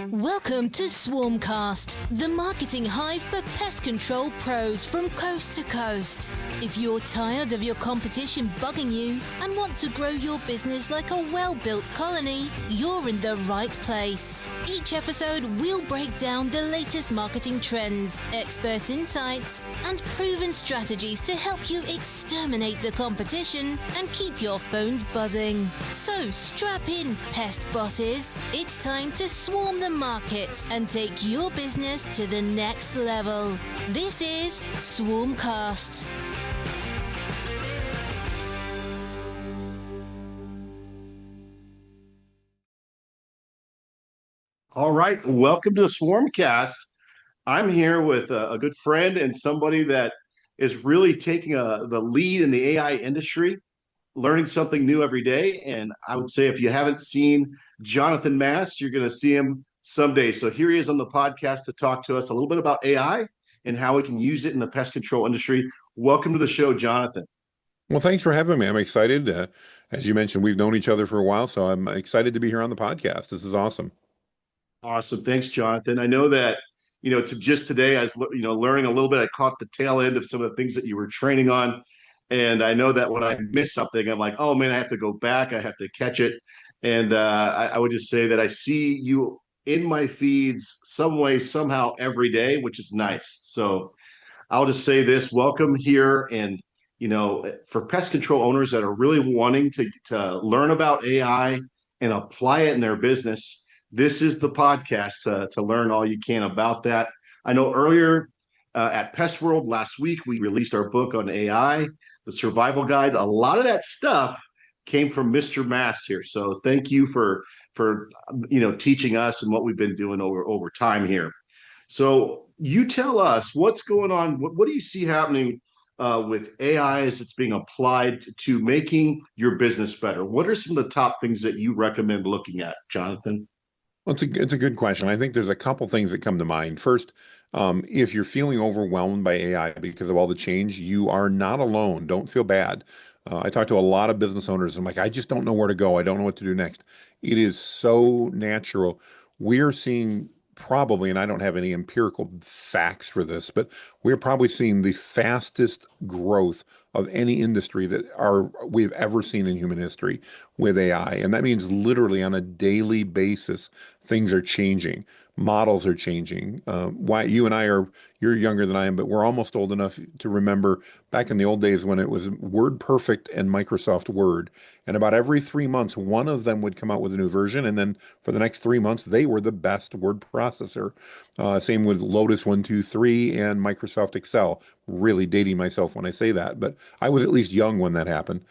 Welcome to SwarmCast, the marketing hive for pest control pros from coast to coast. If you're tired of your competition bugging you and want to grow your business like a well-built colony, you're in the right place. Each episode, we'll break down the latest marketing trends, expert insights, and proven strategies to help you exterminate the competition and keep your phones buzzing. So strap in, pest bosses. It's time to swarm the market and take your business to the next level. This is SwarmCast. All right, welcome to the SwarmCast. I'm here with a good friend and somebody that is really taking the lead in the AI industry, learning something new every day. And I would say if you haven't seen Jonathan Mast, you're going to see him someday. So here he is on the podcast to talk to us a little bit about AI and how we can use it in the pest control industry. Welcome to the show, Jonathan. Well, thanks for having me. I'm excited. As you mentioned, we've known each other for a while, so I'm excited to be here on the podcast. This is awesome. Awesome. Thanks, Jonathan. I know that, just today I was, learning a little bit. I caught the tail end of some of the things that you were training on. And I know that when I miss something, I'm like, oh man, I have to go back. I have to catch it. And I would just say that I see you in my feeds some way, somehow every day, which is nice. So I'll just say this, welcome here. And, for pest control owners that are really wanting to learn about AI and apply it in their business, this is the podcast to learn all you can about that. I know earlier at Pest World last week, we released our book on AI, the survival guide. A lot of that stuff came from Mr. Mast here. So thank you for teaching us and what we've been doing over time here. So you tell us what's going on. What do you see happening with AI as it's being applied to making your business better? What are some of the top things that you recommend looking at, Jonathan? Well, it's a good question. I think there's a couple things that come to mind. First, if you're feeling overwhelmed by AI because of all the change, you are not alone. Don't feel bad. I talk to a lot of business owners. I'm like, I just don't know where to go. I don't know what to do next. It is so natural. We're seeing probably, and I don't have any empirical facts for this, but we're probably seeing the fastest growth of any industry that we've ever seen in human history with AI. And that means literally on a daily basis, things are changing. Models are changing. Wyatt, you're younger than I am, but we're almost old enough to remember back in the old days when it was WordPerfect and Microsoft Word. And about every 3 months, one of them would come out with a new version. And then for the next 3 months, they were the best word processor. Same with Lotus 123 and Microsoft Excel. Really dating myself when I say that, but I was at least young when that happened.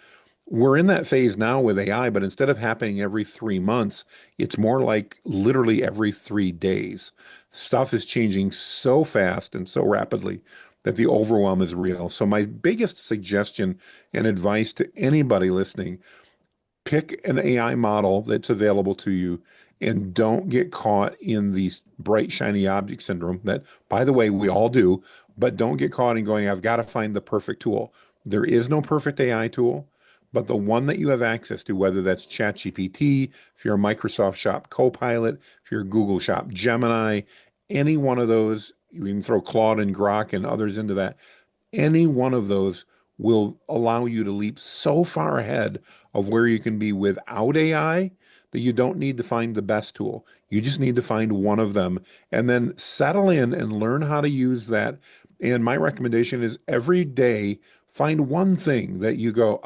We're in that phase now with AI, but instead of happening every 3 months, it's more like literally every 3 days. Stuff is changing so fast and so rapidly that the overwhelm is real. So my biggest suggestion and advice to anybody listening, pick an AI model that's available to you and don't get caught in the bright, shiny object syndrome that, by the way, we all do, but don't get caught in going, I've got to find the perfect tool. There is no perfect AI tool, but the one that you have access to, whether that's ChatGPT, if you're a Microsoft Shop Copilot, if you're a Google Shop Gemini, any one of those, you can throw Claude and Grok and others into that, any one of those will allow you to leap so far ahead of where you can be without AI that you don't need to find the best tool. You just need to find one of them and then settle in and learn how to use that. And my recommendation is every day, find one thing that you go,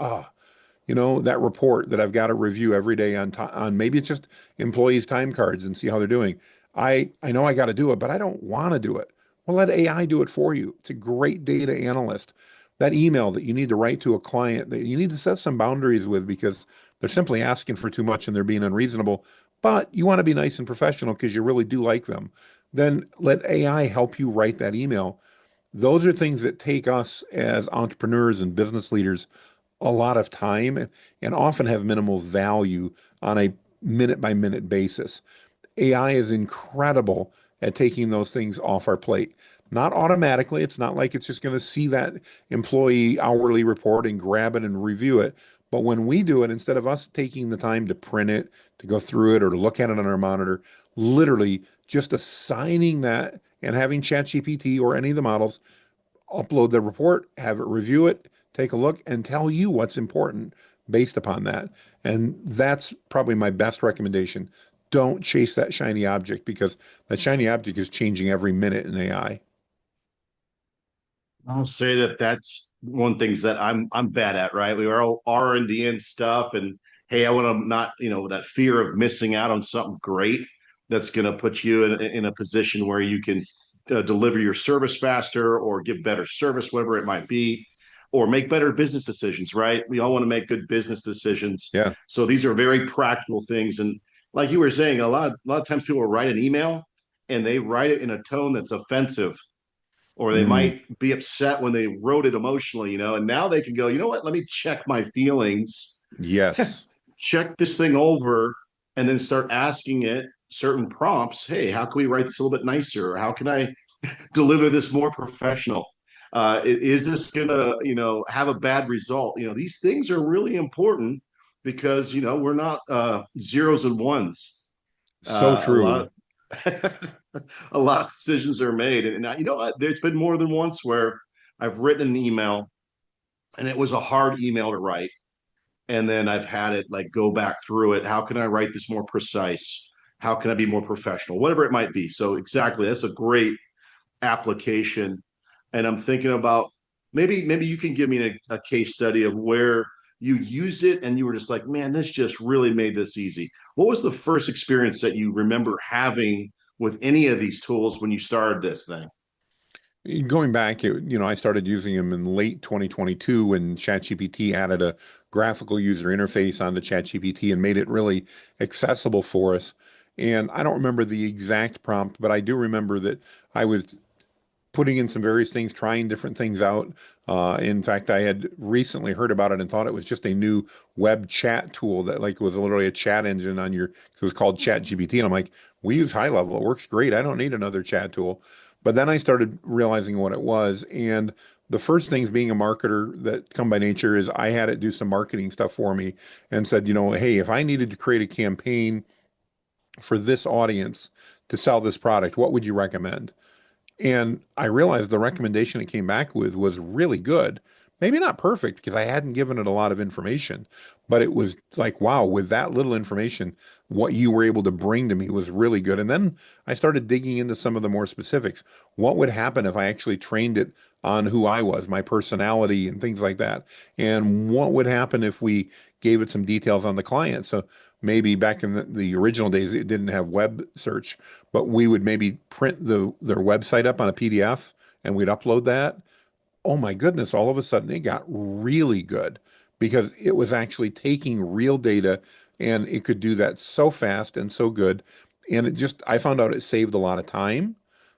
that report that I've got to review every day on maybe it's just employees' time cards and see how they're doing. I know I got to do it, but I don't want to do it. Well, let AI do it for you. It's a great data analyst. That email that you need to write to a client that you need to set some boundaries with because they're simply asking for too much and they're being unreasonable, but you want to be nice and professional because you really do like them. Then let AI help you write that email. Those are things that take us as entrepreneurs and business leaders a lot of time and often have minimal value on a minute by minute basis. AI is incredible at taking those things off our plate. Not automatically. It's not like it's just going to see that employee hourly report and grab it and review it, But when we do it, instead of us taking the time to print it, to go through it, or to look at it on our monitor, literally just assigning that and having ChatGPT or any of the models upload the report, have it review it, take a look, and tell you what's important based upon that. And that's probably my best recommendation. Don't chase that shiny object, because that shiny object is changing every minute in AI. I'll say that that's one things that I'm bad at, right? We are all R&D and stuff, and hey, I want to not, that fear of missing out on something great that's going to put you in a position where you can deliver your service faster or give better service, whatever it might be, or make better business decisions, right? We all want to make good business decisions. Yeah. So these are very practical things. And like you were saying, a lot of times people write an email and they write it in a tone that's offensive, or they Mm, might be upset when they wrote it emotionally, and now they can go, you know what, let me check my feelings, yes. check this thing over, and then start asking it certain prompts. Hey, how can we write this a little bit nicer? Or how can I deliver this more professional? Is this gonna, have a bad result? These things are really important because, we're not zeros and ones. So A lot true. of a lot of decisions are made, and there's been more than once where I've written an email and it was a hard email to write, and then I've had it like go back through it. How can I write this more precise? How can I be more professional? Whatever it might be. So exactly, that's a great application. And I'm thinking about, maybe you can give me a case study of where you used it and you were just like, man, this just really made this easy. What was the first experience that you remember having with any of these tools when you started this thing? Going back, I started using them in late 2022 when ChatGPT added a graphical user interface onto ChatGPT and made it really accessible for us. And I don't remember the exact prompt, but I do remember that I was putting in some various things, trying different things out. In fact, I had recently heard about it and thought it was just a new web chat tool that like was literally a chat engine on it was called ChatGPT. And I'm like, we use high level. It works great. I don't need another chat tool. But then I started realizing what it was. And the first things being a marketer that come by nature is I had it do some marketing stuff for me and said, hey, if I needed to create a campaign for this audience to sell this product, what would you recommend? And I realized the recommendation it came back with was really good. Maybe not perfect because I hadn't given it a lot of information, but it was like, wow, with that little information, what you were able to bring to me was really good. And then I started digging into some of the more specifics. What would happen if I actually trained it on who I was, my personality, and things like that? And what would happen if we gave it some details on the client? So maybe back in the original days, it didn't have web search, but we would maybe print their website up on a PDF and we'd upload that. Oh my goodness, all of a sudden it got really good because it was actually taking real data and it could do that so fast and so good. And I found out it saved a lot of time.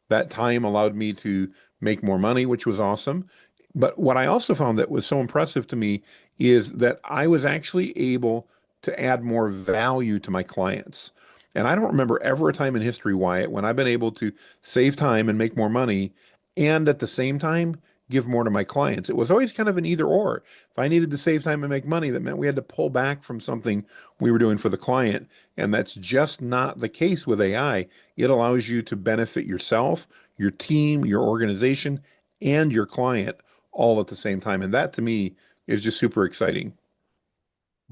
That time allowed me to make more money, which was awesome. But what I also found that was so impressive to me is that I was actually able to add more value to my clients. And I don't remember ever a time in history, Wyatt, when I've been able to save time and make more money and at the same time give more to my clients. It was always kind of an either or. If I needed to save time and make money, that meant we had to pull back from something we were doing for the client. And that's just not the case with AI. It allows you to benefit yourself, your team, your organization, and your client all at the same time. And that to me is just super exciting.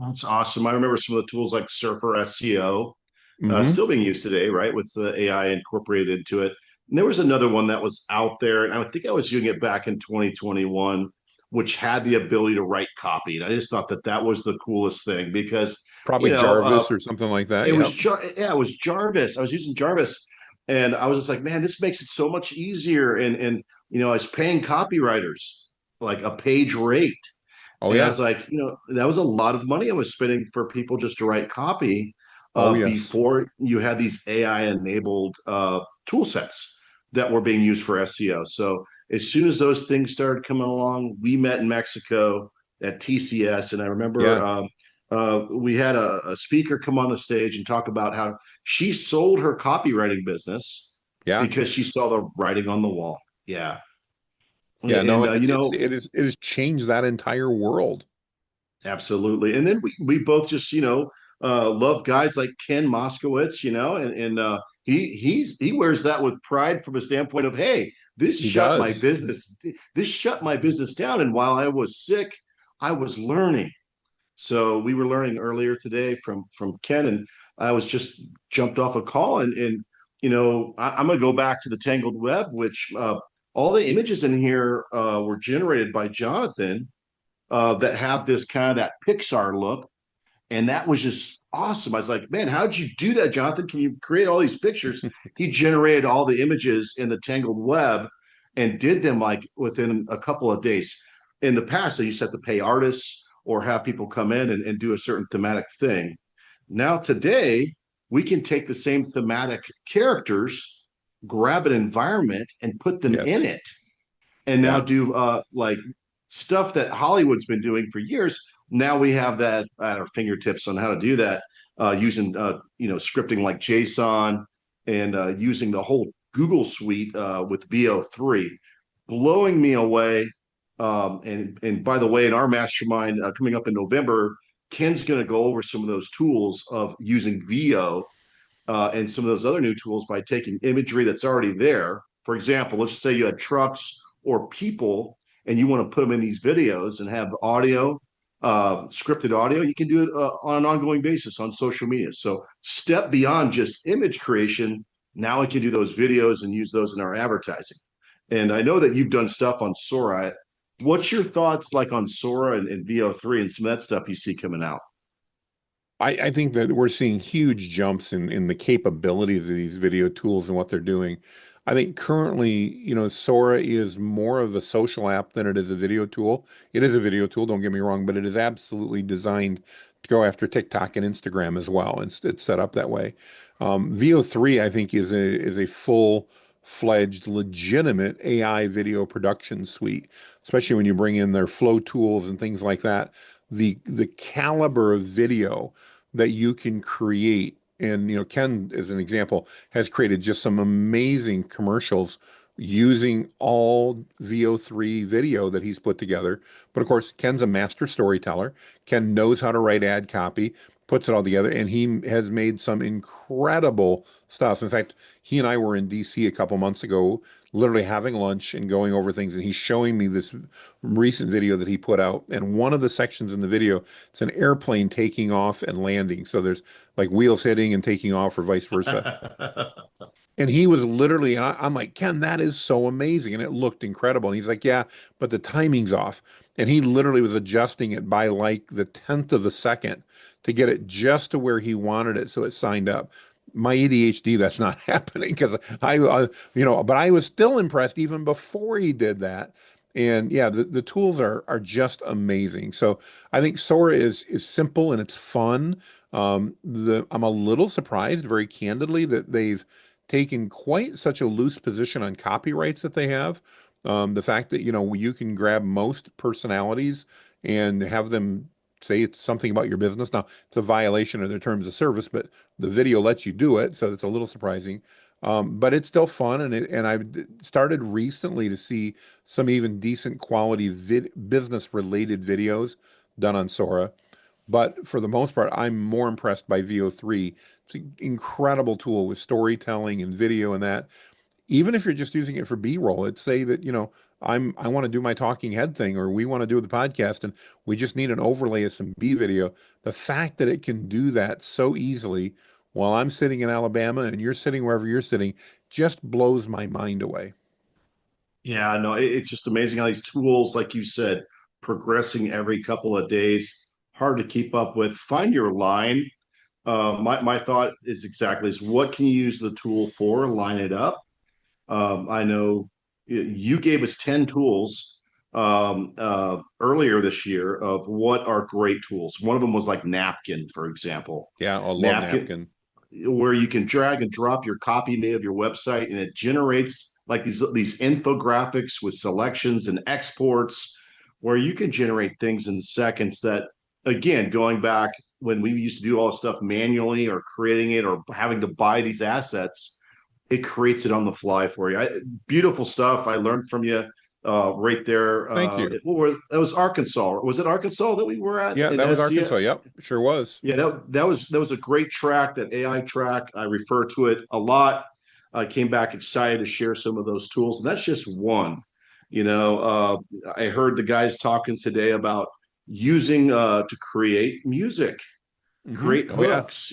That's awesome. I remember some of the tools like Surfer SEO, Hmm. still being used today, right, with the AI incorporated into it. And there was another one that was out there, and I think I was using it back in 2021, which had the ability to write copy. And I just thought that that was the coolest thing because, you Probably know, uh, Jarvis or something like that. Yep. yeah, it was Jarvis. I was using Jarvis, and I was just like, man, this makes it so much easier. And I was paying copywriters like a page rate, Oh and I yeah. was like, that was a lot of money I was spending for people just to write copy Oh yes. before you had these AI enabled tool sets that were being used for SEO. So as soon as those things started coming along, we met in Mexico at TCS. And I remember Yeah. we had a speaker come on the stage and talk about how she sold her copywriting business Yeah. because she saw the writing on the wall. Yeah. Yeah. No, And, and it has changed that entire world. Absolutely. And then we both just, love guys like Ken Moskowitz, and he wears that with pride from a standpoint of, hey, He does. this shut my business down. And while I was sick, I was learning. So we were learning earlier today from Ken, and I was just jumped off a call, and I'm going to go back to the Tangled Web, which all the images in here were generated by Jonathan that have this kind of that Pixar look, and that was just awesome. I was like, man, how'd you do that, Jonathan? Can you create all these pictures? He generated all the images in the Tangled Web and did them like within a couple of days. In the past, they used to have to pay artists or have people come in and do a certain thematic thing. Now, today, we can take the same thematic characters, grab an environment, and put them in Yes. it, and now Yeah. do like stuff that Hollywood's been doing for years. Now we have that at our fingertips on how to do that using scripting like JSON and using the whole Google suite with VO3, blowing me away. And by the way, in our mastermind coming up in November, Ken's going to go over some of those tools of using VO and some of those other new tools by taking imagery that's already there. For example, let's say you had trucks or people and you want to put them in these videos and have audio, scripted audio. You can do it on an ongoing basis on social media. So step beyond just image creation. Now we can do those videos and use those in our advertising. And I know that you've done stuff on Sora. What's your thoughts like on Sora and VO3 and some of that stuff you see coming out? I think that we're seeing huge jumps in the capabilities of these video tools and what they're doing. I think currently, Sora is more of a social app than it is a video tool. It is a video tool, don't get me wrong, but it is absolutely designed to go after TikTok and Instagram as well. It's set up that way. VO3, I think, is a full-fledged, legitimate AI video production suite, especially when you bring in their flow tools and things like that. The caliber of video that you can create. And, Ken, as an example, has created just some amazing commercials using all VO3 video that he's put together. But of course, Ken's a master storyteller. Ken knows how to write ad copy, puts it all together, and he has made some incredible stuff. In fact, he and I were in DC a couple months ago, literally having lunch and going over things, and he's showing me this recent video that he put out. And one of the sections in the video, it's an airplane taking off and landing. So there's like wheels hitting and taking off or vice versa. And he was literally, and I'm like, Ken, that is so amazing. And it looked incredible. And he's like, yeah, but the timing's off. And he literally was adjusting it by like the 10th of a second to get it just to where he wanted it. So it signed up. My ADHD, that's not happening because but I was still impressed even before he did that. And yeah, the tools are just amazing. So I think Sora is simple and it's fun. I'm a little surprised, very candidly, that they've taken quite such a loose position on copyrights that they have. The fact that, you can grab most personalities and have them say it's something about your business. Now, it's a violation of their terms of service, but the video lets you do it, so it's a little surprising. But it's still fun, and I've started recently to see some even decent quality business-related videos done on Sora. But for the most part, I'm more impressed by VO3. It's an incredible tool with storytelling and video and that. Even if you're just using it for B-roll, it's say that, I want to do my talking head thing, or we want to do the podcast and we just need an overlay of some B video. The fact that it can do that so easily while I'm sitting in Alabama and you're sitting wherever you're sitting just blows my mind away. Yeah, no, it's just amazing how these tools, like you said, progressing every couple of days, hard to keep up with. Find your line. My thought is exactly this: what can you use the tool for? Line it up. I know you gave us 10 tools earlier this year of what are great tools. One of them was like Napkin, for example. Yeah, I love Napkin, Napkin. where you can drag and drop your copy of your website and it generates like these infographics with selections and exports where you can generate things in seconds that, again, going back when we used to do all this stuff manually or creating it or having to buy these assets, it creates it on the fly for you. Beautiful stuff. I learned from you. right there. Thank you. That was Arkansas. Was it Arkansas that we were at Yeah, in that was SCS? Arkansas. Yep, sure was. Yeah, that was a great track, that AI track. I refer to it a lot. I came back excited to share some of those tools, and that's just one. I heard the guys talking today about using to create music, create Oh yeah. hooks.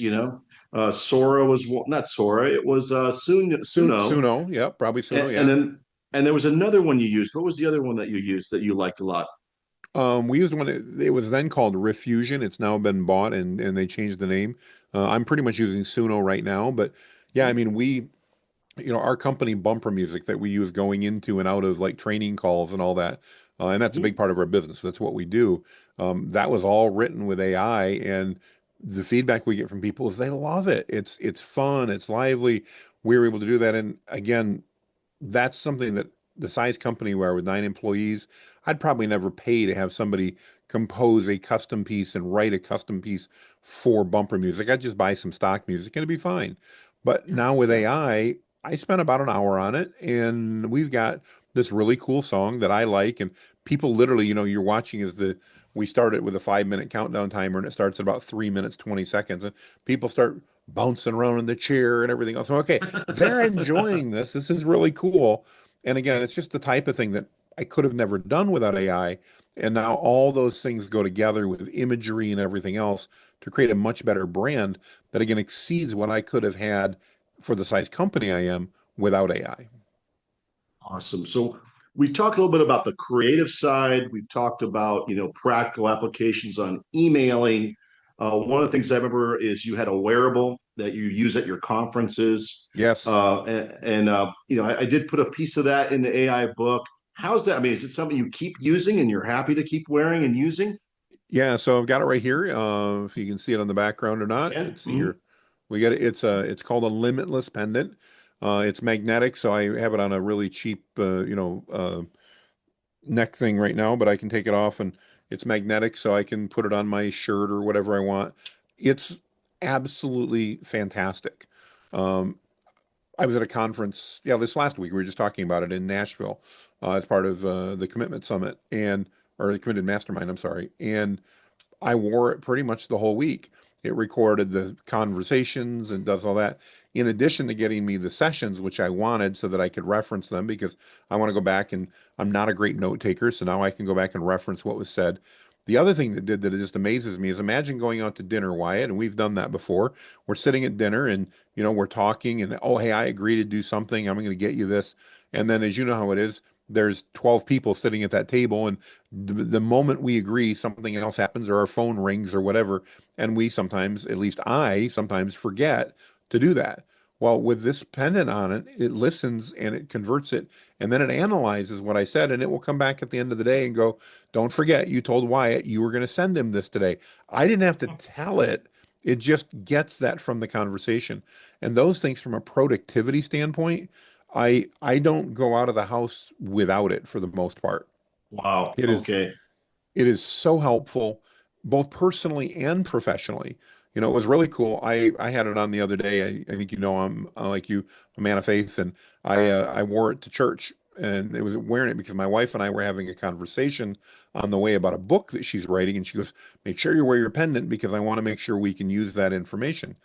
Sora was not Sora. It was Suno, Suno. Yep, probably and, Suno. and Yeah. then and there was another one you used. What was the other one that you used that you liked a lot? We used one. It was then called Refusion. It's now been bought and they changed the name. I'm pretty much using Suno right now, but yeah, I mean our company bumper music that we use going into and out of like training calls and all that, and that's a big Mhm. part of our business. That's what we do. That was all written with AI, and the feedback we get from people is they love it. It's fun. It's lively. We were able to do that, and again, that's something that the size company where with 9 employees, I'd probably never pay to have somebody compose a custom piece and write a custom piece for bumper music. I'd just buy some stock music and it'd be fine. But Yeah, now with yeah. I spent about an hour on it and we've got this really cool song that I like. And people literally, you're watching we started with a 5 minute countdown timer and it starts at about 3 minutes, 20 seconds. And people start bouncing around in the chair and everything else. So, okay, they're enjoying this. This is really cool. And again, it's just the type of thing that I could have never done without AI. And now all those things go together with imagery and everything else to create a much better brand that again exceeds what I could have had for the size company I am without AI. Awesome. So we talked a little bit about the creative side. We've talked about, practical applications on emailing. One of the things I remember is you had a wearable that you use at your conferences. Yes. I did put a piece of that in the AI book. How's that? I mean, is it something you keep using and you're happy to keep wearing and using? Yeah, so I've got it right here. If you can see it on the background or not, Yeah. let's see here. We got it. It's called a limitless pendant. It's magnetic, so I have it on a really cheap, neck thing right now, but I can take it off and it's magnetic, so I can put it on my shirt or whatever I want. It's absolutely fantastic. Um, I was at a conference, yeah, this last week. We were just talking about it in Nashville as part of the Commitment Summit or the Committed Mastermind, I'm sorry. And I wore it pretty much the whole week. It recorded the conversations and does all that. In addition to getting me the sessions, which I wanted so that I could reference them because I want to go back and I'm not a great note taker. So now I can go back and reference what was said. The other thing that it just amazes me is imagine going out to dinner, Wyatt, and we've done that before. We're sitting at dinner and, we're talking and, oh, hey, I agree to do something. I'm going to get you this. And then as you know how it is, there's 12 people sitting at that table and the moment we agree, something else happens or our phone rings or whatever. And we sometimes, at least I sometimes forget to do that. Well, with this pendant on it, it listens and it converts it and then it analyzes what I said and it will come back at the end of the day and go, don't forget, you told Wyatt you were going to send him this today. I didn't have to tell it. It just gets that from the conversation. And those things from a productivity standpoint, I don't go out of the house without it for the most part. Wow. It is Okay. it is so helpful, both personally and professionally. It was really cool. I had it on the other day. I think I'm like you, a man of faith, and I wore it to church, and it was wearing it because my wife and I were having a conversation on the way about a book that she's writing, and she goes, "Make sure you wear your pendant because I want to make sure we can use that information."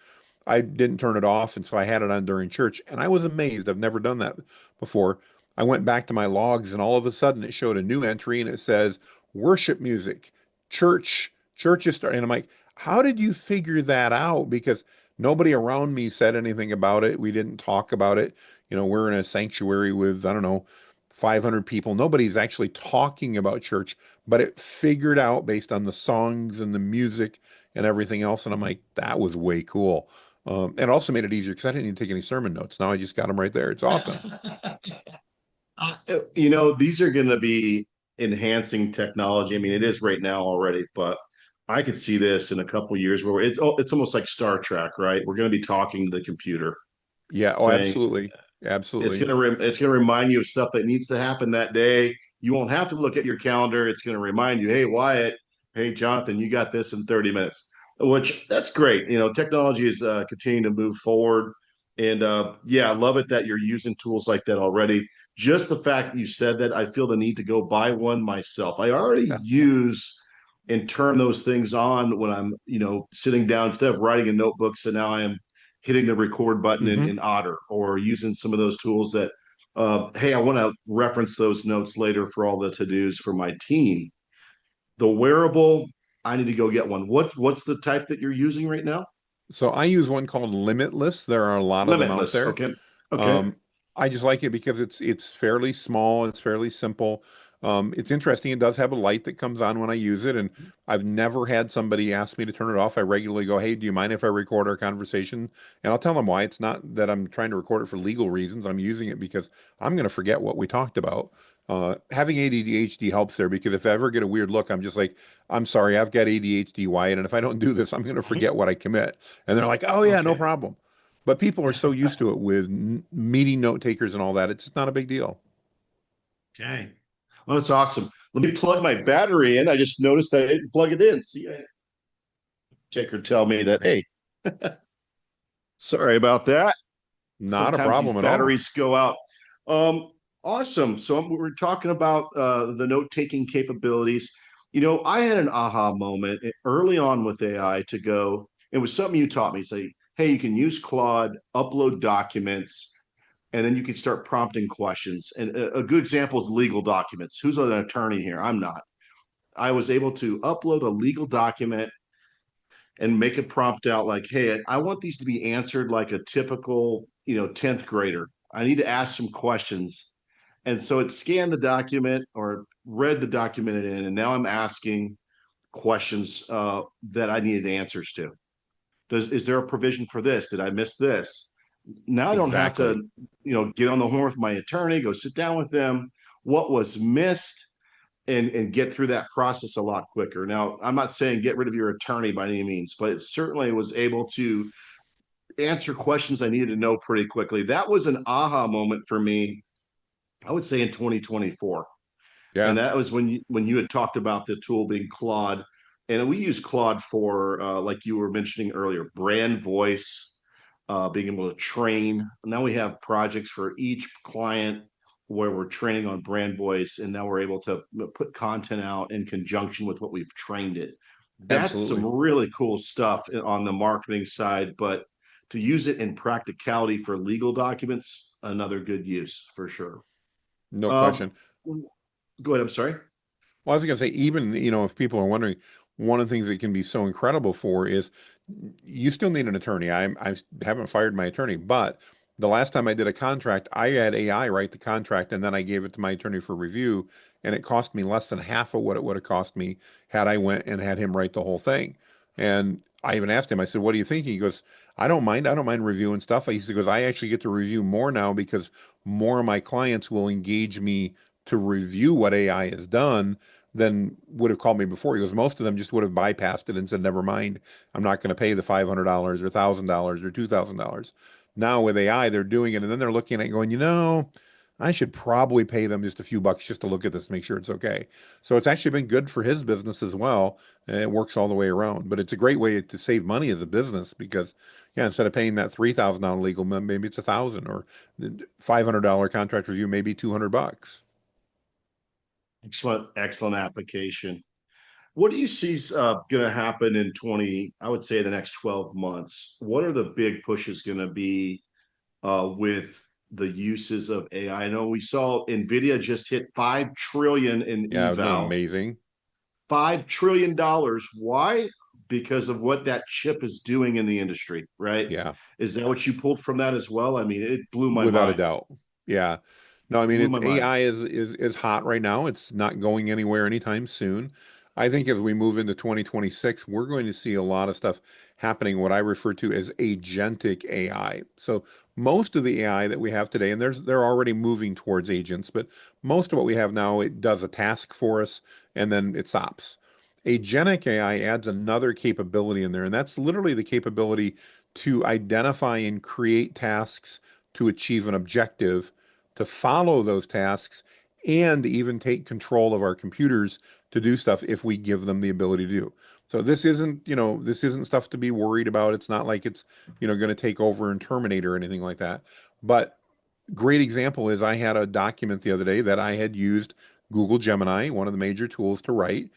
I didn't turn it off, and so I had it on during church, and I was amazed. I've never done that before. I went back to my logs, and all of a sudden, it showed a new entry, and it says worship music, church is starting. And I'm like, how did you figure that out? Because nobody around me said anything about it. We didn't talk about it. We're in a sanctuary with, I don't know, 500 people. Nobody's actually talking about church, but it figured out based on the songs and the music and everything else. And I'm like, that was way cool. And it also made it easier because I didn't need to take any sermon notes. Now I just got them right there. It's awesome. These are going to be enhancing technology. I mean, it is right now already, but I could see this in a couple of years where it's almost like Star Trek, right? We're going to be talking to the computer, Yeah. Oh, saying absolutely. Absolutely. it's going to remind you of stuff that needs to happen that day. You won't have to look at your calendar. It's going to remind you, hey, Wyatt, hey, Jonathan, you got this in 30 minutes, which that's great. Technology is continuing to move forward. And yeah, I love it that you're using tools like that already. just the fact that you said that, I feel the need to go buy one myself. I already use and turn those things on when I'm, sitting down instead of writing in notebooks. And now I am hitting the record button in Otter, or using some of those tools that, hey, I want to reference those notes later for all the to-dos for my team. The wearable, I need to go get one. What's the type that you're using right now? So I use one called Limitless. There are a lot of them out Limitless. there. Okay. Okay. Um, I just like it because it's fairly small, it's fairly simple. It's interesting. It does have a light that comes on when I use it, and I've never had somebody ask me to turn it off. I regularly go, "Hey, do you mind if I record our conversation?" And I'll tell them why. It's not that I'm trying to record it for legal reasons. I'm using it because I'm going to forget what we talked about. Having ADHD helps there because if I ever get a weird look, I'm just like, "I'm sorry, I've got ADHD, Wyatt, and if I don't do this, I'm going to forget what I commit." And they're like, "Oh yeah, no Okay. problem." But people are so used to it with meeting note takers and all that. It's just not a big deal. Okay. Well, that's awesome. Let me plug my battery in. I just noticed that I didn't plug it in. See, checker tell me that, hey, sorry about that. Not a Sometimes these problem at all. batteries go out. Um, awesome. So we're talking about the note-taking capabilities. I had an aha moment early on with AI to go. It was something you taught me. Say, hey, you can use Claude, upload documents, and then you can start prompting questions. And a good example is legal documents. Who's an attorney here? I'm not. I was able to upload a legal document and make a prompt out like, hey, I want these to be answered like a typical, 10th grader. I need to ask some questions. And so it scanned the document or read the document in, and now I'm asking questions that I needed answers to. Is there a provision for this? Did I miss this? Now I don't have to, Exactly. get on the horn with my attorney, go sit down with them. What was missed? And get through that process a lot quicker. Now, I'm not saying get rid of your attorney by any means, but it certainly was able to answer questions I needed to know pretty quickly. That was an aha moment for me, I would say in 2024. And Yeah, that was when you had talked about the tool being Claude. And we use Claude for, like you were mentioning earlier, brand voice, being able to train. Now we have projects for each client where we're training on brand voice, and now we're able to put content out in conjunction with what we've trained it. That's some absolutely. really cool stuff on the marketing side, but to use it in practicality for legal documents, another good use for sure. No Um, question. go ahead. I'm sorry. Well, I was going to say, even, if people are wondering, one of the things that can be so incredible for is you still need an attorney. I haven't fired my attorney, but the last time I did a contract, I had AI write the contract and then I gave it to my attorney for review, and it cost me less than half of what it would have cost me had I went and had him write the whole thing. And I even asked him, I said, "What do you think?" He goes, "I don't mind. I don't mind reviewing stuff." He goes, "I actually get to review more now because more of my clients will engage me to review what AI has done than would have called me before." He goes, "Most of them just would have bypassed it and said, never mind, I'm not going to pay the $500 or $1,000 or $2,000. Now with AI, they're doing it, and then they're looking at it going, I should probably pay them just a few bucks just to look at this, make sure it's okay." So it's actually been good for his business as well. And it works all the way around. But it's a great way to save money as a business because, yeah, instead of paying that $3,000 legal, maybe it's 1,000, or $500 contract review, maybe $200. Excellent, excellent application. What do you see is going to happen in 20, I would say the next 12 months? What are the big pushes going to be with the uses of AI? I know we saw Nvidia just hit 5 trillion in Yeah, isn't that eval. amazing? $5 trillion. Why? Because of what that chip is doing in the industry, right? Yeah. Is that what you pulled from that as well? I mean, it blew my Without a mind. doubt. Yeah. No, I mean, Blew my mind. AI is hot right now. It's not going anywhere anytime soon. I think as we move into 2026, we're going to see a lot of stuff happening, what I refer to as agentic AI. So most of the AI that we have today, and they're already moving towards agents, but most of what we have now, it does a task for us and then it stops. Agentic AI adds another capability in there, and that's literally the capability to identify and create tasks to achieve an objective, to follow those tasks, and even take control of our computers to do stuff if we give them the ability to do. So this isn't stuff to be worried about. It's not like it's, going to take over and terminate or anything like that. But great example is I had a document the other day that I had used Google Gemini, one of the major tools to write.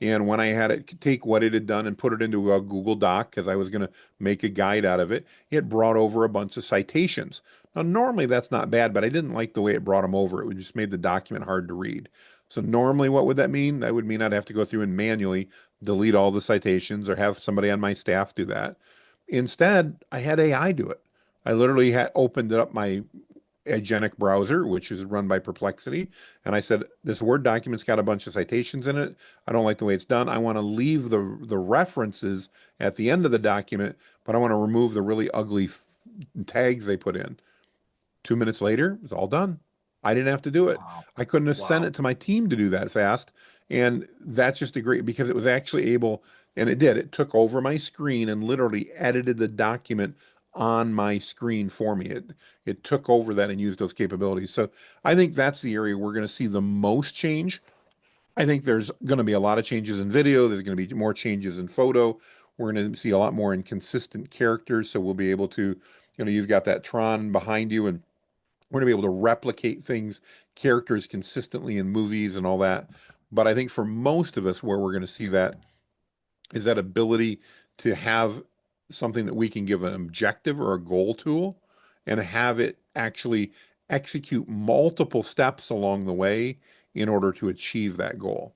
And when I had it take what it had done and put it into a Google Doc, because I was going to make a guide out of it, it brought over a bunch of citations. Now, normally that's not bad, but I didn't like the way it brought them over. It just made the document hard to read. So normally what would that mean? That would mean I'd have to go through and manually delete all the citations or have somebody on my staff do that. Instead, I had AI do it. I literally had opened up my agentic browser, which is run by Perplexity. And I said, this Word document's got a bunch of citations in it. I don't like the way it's done. I want to leave the references at the end of the document, but I want to remove the really ugly tags they put in. 2 minutes later, it was all done. I didn't have to do it. Wow. I couldn't have sent Wow. it to my team to do that fast. And that's just a great, because it was actually able, and it did, it took over my screen and literally edited the document on my screen for me. It took over that and used those capabilities. So I think that's the area we're going to see the most change. I think there's going to be a lot of changes in video. There's going to be more changes in photo. We're going to see a lot more in consistent characters. So we'll be able to, you've got that Tron behind you, and we're going to be able to replicate things, characters consistently in movies and all that. But I think for most of us, where we're going to see that is that ability to have something that we can give an objective or a goal tool and have it actually execute multiple steps along the way in order to achieve that goal.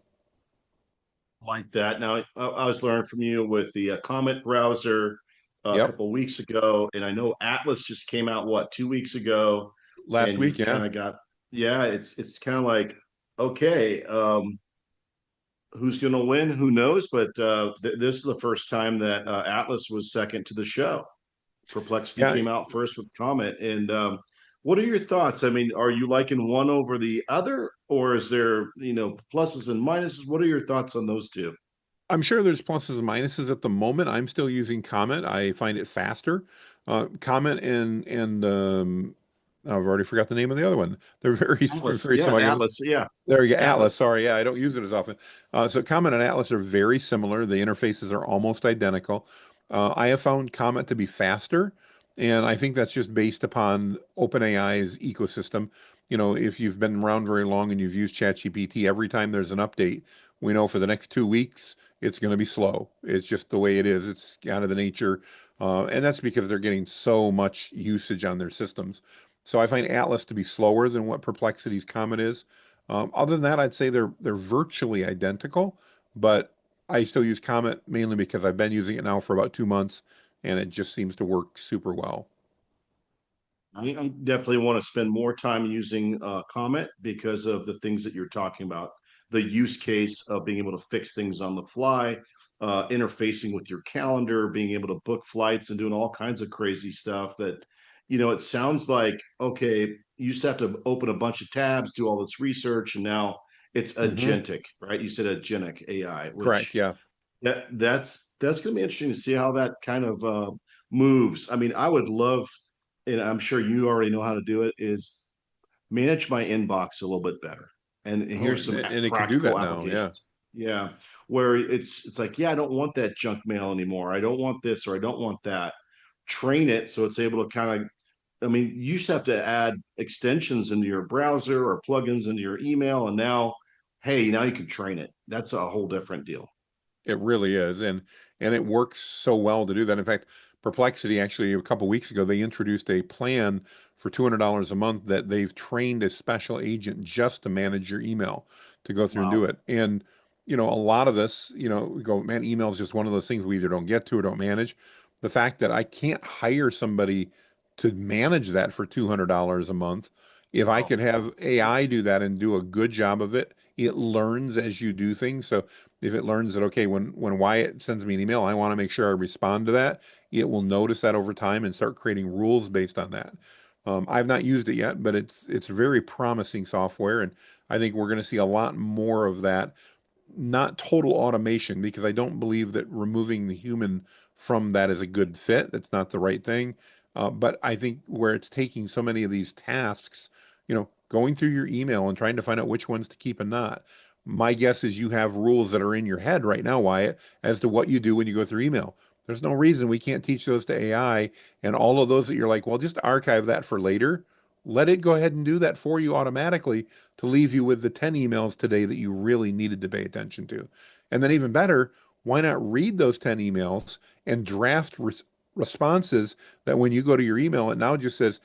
Like that. Now, I was learning from you with the Comet browser a Yep. couple weeks ago, and I know Atlas just came out, what, 2 weeks ago, Last and week, you've yeah. kind of got, yeah, it's kind of like, okay, who's going to win? Who knows? But this is the first time that Atlas was second to the show. Perplexity Yeah, came out first with Comet. And what are your thoughts? I mean, are you liking one over the other, or is there, pluses and minuses? What are your thoughts on those two? I'm sure there's pluses and minuses at the moment. I'm still using Comet. I find it faster. Comet and I've already forgot the name of the other one. They're very Atlas, very yeah, similar. Atlas, yeah, There you go, Atlas. Atlas. Sorry, yeah, I don't use it as often. So Comet and Atlas are very similar. The interfaces are almost identical. I have found Comet to be faster, and I think that's just based upon OpenAI's ecosystem. If you've been around very long and you've used ChatGPT, every time there's an update, we know for the next 2 weeks it's going to be slow. It's just the way it is. It's kind of the nature, and that's because they're getting so much usage on their systems. So I find Atlas to be slower than what Perplexity's Comet is. Other than that, I'd say they're virtually identical, but I still use Comet mainly because I've been using it now for about 2 months, and it just seems to work super well. I definitely want to spend more time using Comet because of the things that you're talking about. The use case of being able to fix things on the fly, interfacing with your calendar, being able to book flights and doing all kinds of crazy stuff that, it sounds like, okay, you used to have to open a bunch of tabs, do all this research, and now it's Hmm. agentic, right? You said agentic AI, Correct. which Yeah. that's going to be interesting to see how that kind of moves. I mean, I would love, and I'm sure you already know how to do it, is manage my inbox a little bit better. And Oh, here's and, some and it can do practical that now. Yeah. applications. Yeah, where it's like, yeah, I don't want that junk mail anymore. I don't want this or I don't want that. Train it so it's able to kind of. I mean, you used to have to add extensions into your browser or plugins into your email, and now, hey, now you can train it. That's a whole different deal. It really is, and it works so well to do that. In fact, Perplexity actually a couple weeks ago they introduced a plan for $200 a month that they've trained a special agent just to manage your email to go through and do Wow. it. And a lot of us, we go, man, email is just one of those things we either don't get to or don't manage. The fact that I can't hire somebody to manage that for $200 a month, if I Wow. could have AI do that and do a good job of it, it learns as you do things. So if it learns that, okay, when Wyatt sends me an email, I want to make sure I respond to that, it will notice that over time and start creating rules based on that. I've not used it yet, but it's very promising software, and I think we're going to see a lot more of that. Not total automation, because I don't believe that removing the human from that is a good fit. That's not the right thing. But I think where it's taking so many of these tasks, going through your email and trying to find out which ones to keep and not. My guess is you have rules that are in your head right now, Wyatt, as to what you do when you go through email. There's no reason we can't teach those to AI, and all of those that you're like, well, just archive that for later. let it go ahead and do that for you automatically to leave you with the 10 emails today that you really needed to pay attention to. And then even better, why not read those 10 emails and draft responses that when you go to your email, it now just says,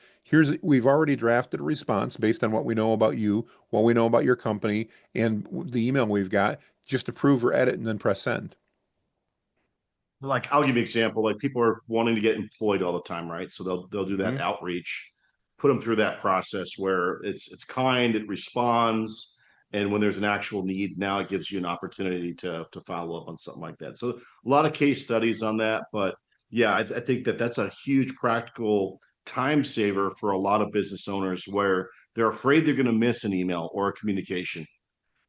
we've already drafted a response based on what we know about you, what we know about your company, and the email we've got. Just approve or edit and then press send. Like, I'll give you an example. Like, people are wanting to get employed all the time, right? So they'll do that Mm-hmm. outreach, put them through that process where it's kind, it responds, and when there's an actual need, now it gives you an opportunity to follow up on something like that. So a lot of case studies on that, but yeah, I think that that's a huge practical time saver for a lot of business owners where they're afraid they're going to miss an email or a communication.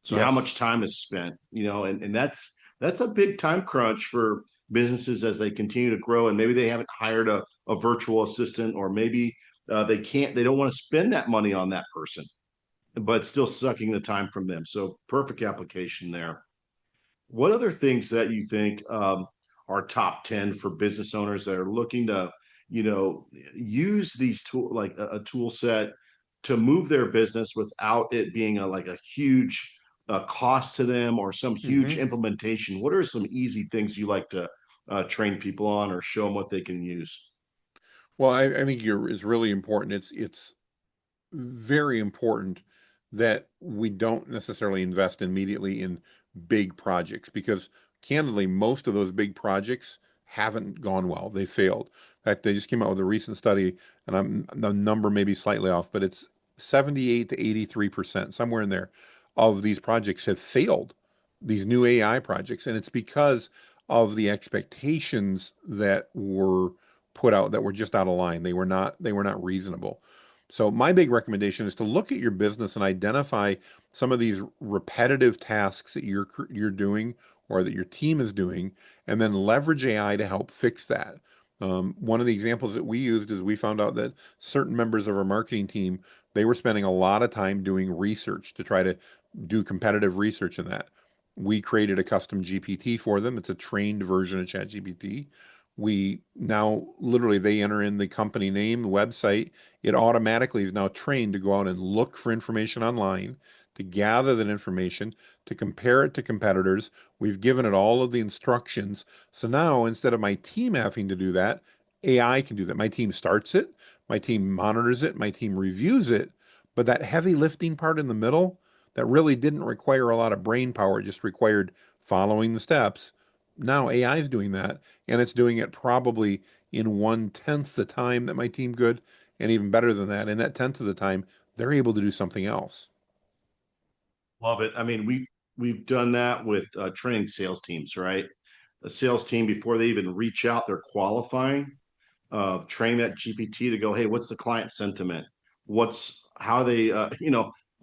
So how Yes. much time is spent, and that's a big time crunch for businesses as they continue to grow. And maybe they haven't hired a virtual assistant, or maybe they don't want to spend that money on that person, but it's still sucking the time from them. So perfect application there. What other things that you think are top 10 for business owners that are looking to, use these like a tool set to move their business without it being like a huge cost to them or some huge Mm-hmm. implementation? What are some easy things you like to train people on or show them what they can use? Well, I think it's really important. It's very important that we don't necessarily invest immediately in big projects because candidly, most of those big projects haven't gone well. They failed. In fact, they just came out with a recent study, and the number may be slightly off, but it's 78 to 83%, somewhere in there, of these projects have failed, these new AI projects. And it's because of the expectations that were put out that were just out of line. They were not reasonable. So my big recommendation is to look at your business and identify some of these repetitive tasks that you're doing or that your team is doing, and then leverage AI to help fix that. One of the examples that we used is we found out that certain members of our marketing team, they were spending a lot of time doing research to try to do competitive research in that. We created a custom GPT for them. It's a trained version of ChatGPT. We now literally they enter in the company name, the website. It automatically is now trained to go out and look for information online, to gather that information, to compare it to competitors. We've given it all of the instructions. So now instead of my team having to do that, AI can do that. My team starts it, my team monitors it, my team reviews it. But that heavy lifting part in the middle, that really didn't require a lot of brain power, it just required following the steps. Now AI is doing that, and it's doing it probably in 1/10 the time that my team could, and even better than that. In that 10th of the time, they're able to do something else. Love it. I mean, we've done that with training sales teams, right? A sales team, before they even reach out, they're qualifying, train that GPT to go, hey, what's the client sentiment? What's how they,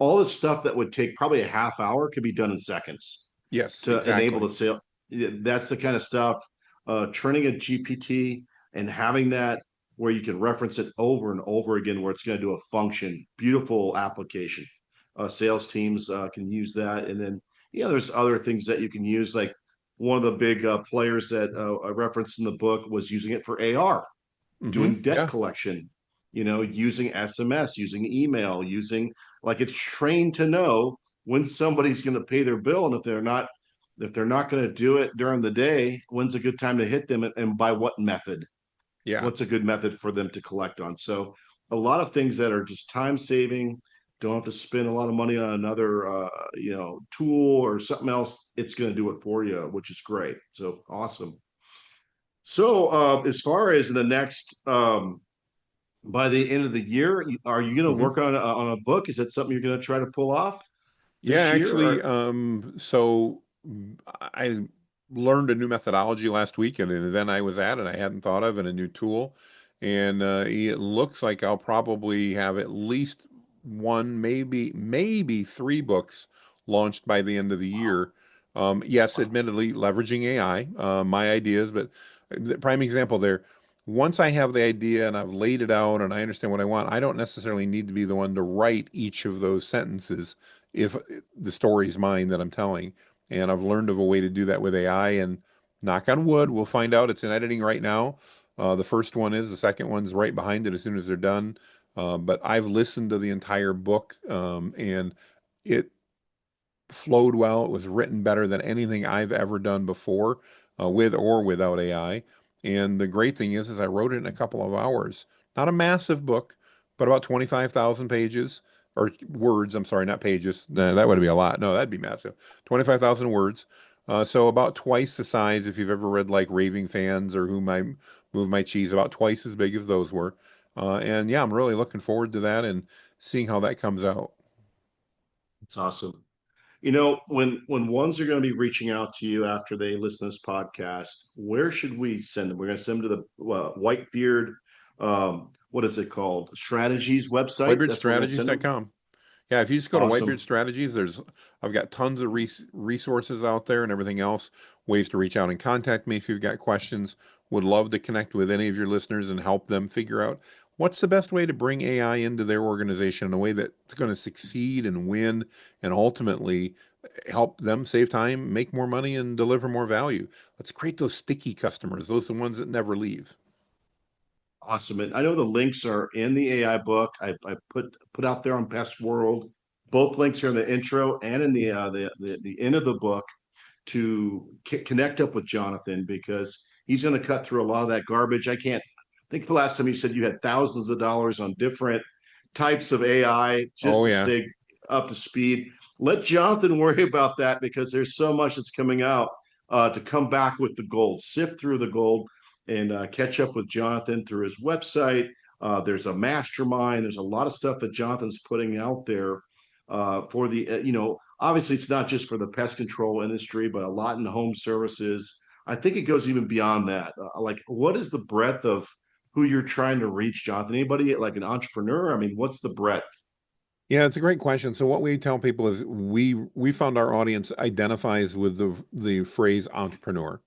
all the stuff that would take probably a half hour could be done in seconds Yes, to enable exactly. the sale. Yeah, that's the kind of stuff. Training a GPT and having that where you can reference it over and over again, where it's going to do a function. Beautiful application. Sales teams can use that, and then there's other things that you can use. Like, one of the big players that I referenced in the book was using it for AR, doing debt Yeah. collection, using SMS, using email, using, like, it's trained to know when somebody's going to pay their bill, and if they're not going to do it during the day, when's a good time to hit them, and by what method? Yeah. What's a good method for them to collect on? So a lot of things that are just time saving, don't have to spend a lot of money on another tool or something else. It's going to do it for you, which is great. So awesome. So as far as the next by the end of the year, are you going to hmm work on a book? Is that something you're going to try to pull off Yeah, this year? actually, Or I learned a new methodology last week at an event I was at and I hadn't thought of, and a new tool. And it looks like I'll probably have at least one, maybe three books launched by the end of the year. Yes, admittedly, leveraging AI, my ideas, but the prime example there. Once I have the idea and I've laid it out and I understand what I want, I don't necessarily need to be the one to write each of those sentences if the story is mine that I'm telling. And I've learned of a way to do that with AI. And knock on wood, we'll find out. It's in editing right now. The first one is, the second one's right behind it as soon as they're done. But I've listened to the entire book, and it flowed well. It was written better than anything I've ever done before, with or without AI. And the great thing is I wrote it in a couple of hours. Not a massive book, but about 25,000 pages or words. I'm sorry, not pages. That would be a lot. No, that'd be massive. 25,000 words. So about twice the size, if you've ever read like Raving Fans or Who Might Move My Cheese, about twice as big as those were. And yeah, I'm really looking forward to that and seeing how that comes out. It's awesome. You know, when ones are going to be reaching out to you after they listen to this podcast, where should we send them? We're going to send them to the Whitebeard, what is it called? Strategies website. That's where we're going to send them. WhitebeardStrategies.com. Yeah, if you just go to Whitebeard Awesome. Strategies, I've got tons of resources out there and everything else, ways to reach out and contact me if you've got questions. Would love to connect with any of your listeners and help them figure out what's the best way to bring AI into their organization in a way that's going to succeed and win and ultimately help them save time, make more money, and deliver more value. Let's create those sticky customers. Those are the ones that never leave. Awesome. And I know the links are in the AI book. I put out there on Pest World. Both links are in the intro and in the end of the book to connect up with Jonathan because he's going to cut through a lot of that garbage. I think the last time you said you had thousands of dollars on different types of AI just Oh, to yeah. stay up to speed. Let Jonathan worry about that because there's so much that's coming out to come back with the gold, sift through the gold and catch up with Jonathan through his website. There's a mastermind. There's a lot of stuff that Jonathan's putting out there for obviously it's not just for the pest control industry, but a lot in home services. I think it goes even beyond that. Like, what is the breadth of who you're trying to reach, Jonathan? Anybody like an entrepreneur? I mean, what's the breadth? Yeah, it's a great question. So what we tell people is we found our audience identifies with the phrase entrepreneur,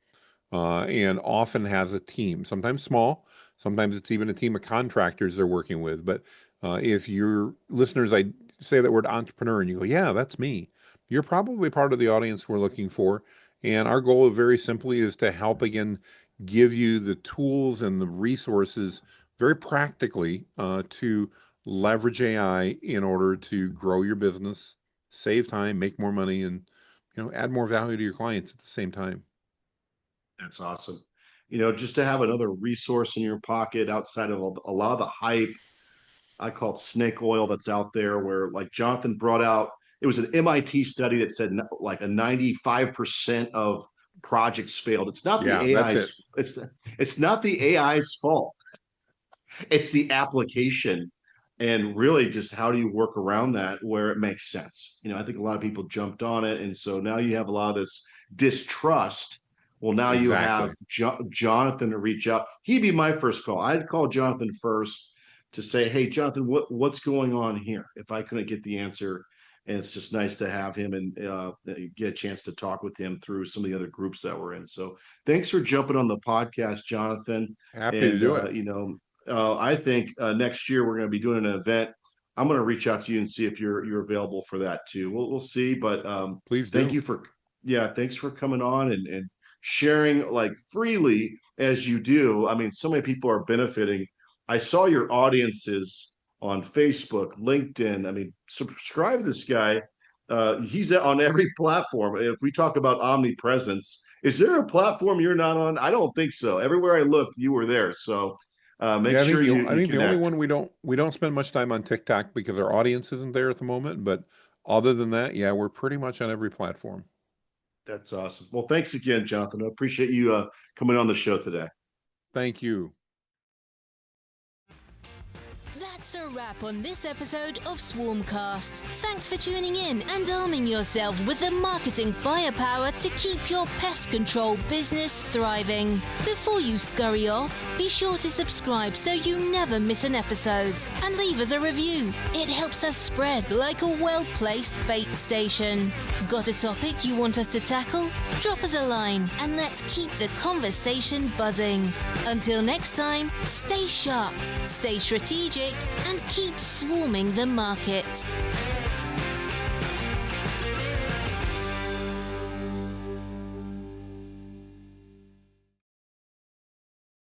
and often has a team, sometimes small, sometimes it's even a team of contractors they're working with. But if your listeners, I say that word entrepreneur and you go, yeah, that's me, you're probably part of the audience we're looking for. And our goal very simply is to help again give you the tools and the resources very practically to leverage AI in order to grow your business, save time, make more money, and add more value to your clients at the same time. That's awesome. Just to have another resource in your pocket outside of a lot of the hype, I call it snake oil that's out there, where like Jonathan brought out, it was an MIT study that said like a 95% of projects failed. It's not the Yeah, that's it. AI's, it's not the AI's fault. It's the application and really just how do you work around that where it makes sense. I think a lot of people jumped on it, and so now you have a lot of this distrust. Well, now you have Exactly. Jonathan to reach out. He'd be my first call. I'd call Jonathan first to say, hey, Jonathan, what's going on here, if I couldn't get the answer. And it's just nice to have him and get a chance to talk with him through some of the other groups that we're in. So thanks for jumping on the podcast, Jonathan. Happy to And do it. I think next year we're going to be doing an event. I'm going to reach out to you and see if you're available for that too. We'll see. But Please thank do. you for thanks for coming on and sharing like freely as you do. I mean, so many people are benefiting. I saw your audiences on Facebook, LinkedIn. I mean, subscribe to this guy. He's on every platform. If we talk about omnipresence, is there a platform you're not on? I don't think so. Everywhere I looked, you were there. So make Yeah, sure I you think the only connect. one we don't spend much time on TikTok because our audience isn't there at the moment. But other than that, yeah, we're pretty much on every platform. That's awesome. Well, thanks again, Jonathan. I appreciate you coming on the show today. Thank you. That's a wrap on this episode of SwarmCast. Thanks for tuning in and arming yourself with the marketing firepower to keep your pest control business thriving. Before you scurry off, be sure to subscribe so you never miss an episode and leave us a review. It helps us spread like a well-placed bait station. Got a topic you want us to tackle? Drop us a line and let's keep the conversation buzzing. Until next time, stay sharp, stay strategic, and keep swarming the market.